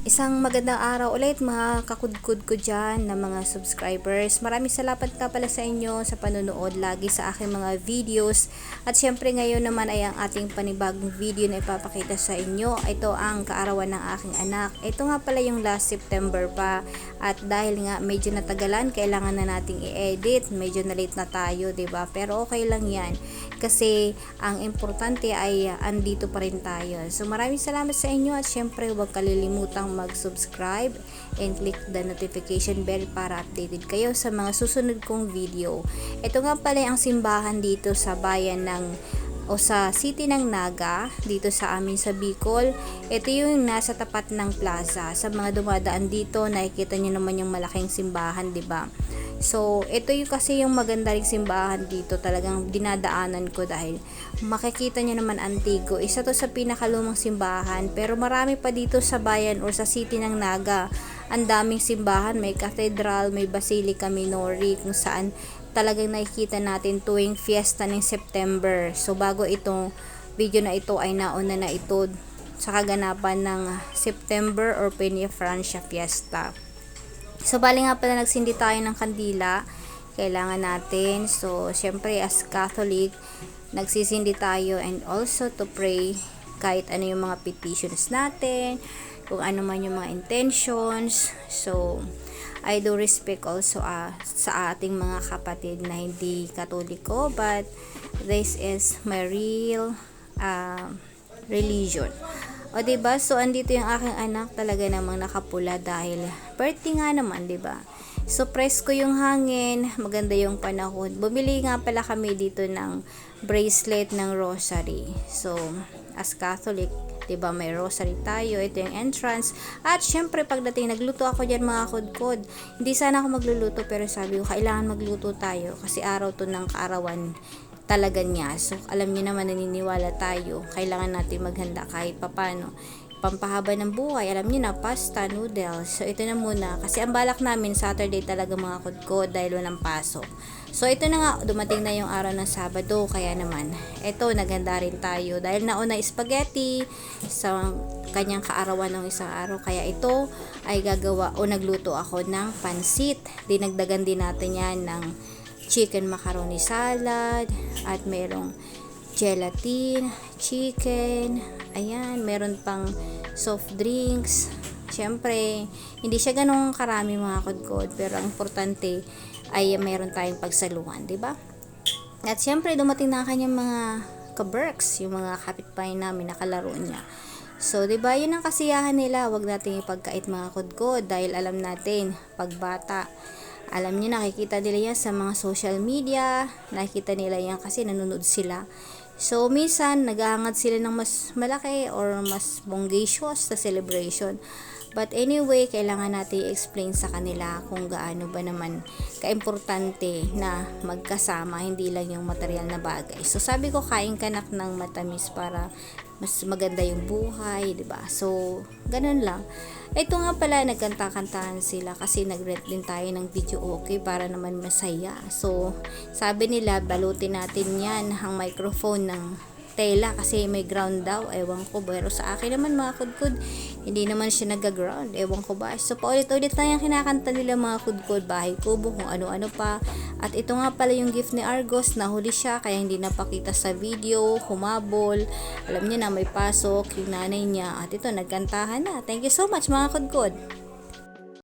Isang magandang araw ulit mga kakudkud ko dyan na mga subscribers. Maraming salamat ka pala sa inyo sa panonood lagi sa aking mga videos. At syempre ngayon naman ay ang ating panibagong video na ipapakita sa inyo. Ito ang kaarawan ng aking anak. Ito nga pala yung last September pa. At dahil nga medyo natagalan, kailangan na nating i-edit. Medyo na late na tayo, 'di ba? Pero okay lang yan. Kasi ang importante ay andito pa rin tayo. So maraming salamat sa inyo at syempre huwag kalilimutang mag-subscribe and click the notification bell para updated kayo sa mga susunod kong video. Ito nga pala ang simbahan dito sa bayan ng sa city ng Naga, dito sa amin sa Bicol. Ito yung nasa tapat ng plaza. Sa mga dumadaan dito, nakikita nyo naman yung malaking simbahan, 'di ba? So, ito yung kasi yung maganda ring simbahan dito, talagang dinadaanan ko dahil makikita nyo naman antigo. Isa to sa pinakalumang simbahan, pero marami pa dito sa bayan or sa city ng Naga. Ang daming simbahan, may cathedral, may basilica minori, kung saan talagang nakikita natin tuwing fiesta ng September. So, bago itong video na ito ay nauna na ito sa kaganapan ng September or Peña Francia Fiesta. So, bali nga pala nagsindi tayo ng kandila. Kailangan natin. So, syempre as Catholic, nagsisindi tayo and also to pray kahit ano yung mga petitions natin, kung ano man yung mga intentions. So, I do respect also sa ating mga kapatid na hindi Katoliko, but this is my real religion. O diba? So andito yung aking anak, talaga namang nakapula dahil birthday nga naman, diba? So presko yung hangin, maganda yung panahon. Bumili nga pala kami dito ng bracelet ng rosary. So as Catholic, diba, may rosary tayo, ito yung entrance. At syempre pagdating nagluto ako diyan mga kudkod. Hindi sana ako magluluto pero sabi ko kailangan magluto tayo kasi araw to ng kaarawan talaga niya. So, alam niyo naman, naniniwala tayo. Kailangan natin maghanda kahit papano. Pampahaba ng buhay, alam niyo na, pasta, noodles. So, ito na muna. Kasi ang balak namin, Saturday talaga mga kudkod dahil walang pasok. So, ito na nga, dumating na yung araw ng Sabado. Kaya naman, ito, naghanda rin tayo. Dahil nauna spaghetti sa kanyang kaarawan ng isang araw. Kaya ito ay gagawa o nagluto ako ng pansit. Dinagdagan din natin yan ng chicken macaroni salad at merong gelatin, chicken, ayan, meron pang soft drinks. Syempre, hindi siya ganong karami mga kudkod, pero ang importante ay meron tayong pagsaluhan, 'di ba? At syempre, dumating na kanyang mga kaberks, yung mga kapitbahay namin, nakalaro niya. So, 'di ba, yun ang kasiyahan nila. Wag nating ipagkait mga kudkod dahil alam natin, pagbata, alam niyo, nakikita nila yan sa mga social media, nakikita nila yan kasi nanonood sila. So, minsan, naghahangad sila ng mas malaki or mas bongacious sa celebration. But anyway, kailangan natin i-explain sa kanila kung gaano ba naman kaimportante na magkasama, hindi lang yung material na bagay. So, sabi ko, kain ka nak ng matamis para mas maganda yung buhay, 'di ba? So, ganun lang. Ito nga pala, nagkanta-kantahan sila kasi nag-rent din tayo ng video okay para naman masaya. So, sabi nila, balutin natin yan ang microphone ng tela kasi may ground daw, ewan ko, pero sa akin naman mga kudkod, hindi naman siya nag-ground, ewan ko ba. So paulit-ulit na yung kinakanta nila mga kudkod, bahay kubo, kung ano-ano pa. At ito nga pala yung gift ni Argos, nahuli siya kaya hindi napakita sa video, humabol, alam niya na may pasok yung nanay niya, at ito nagkantahan na. Thank you so much mga kudkod.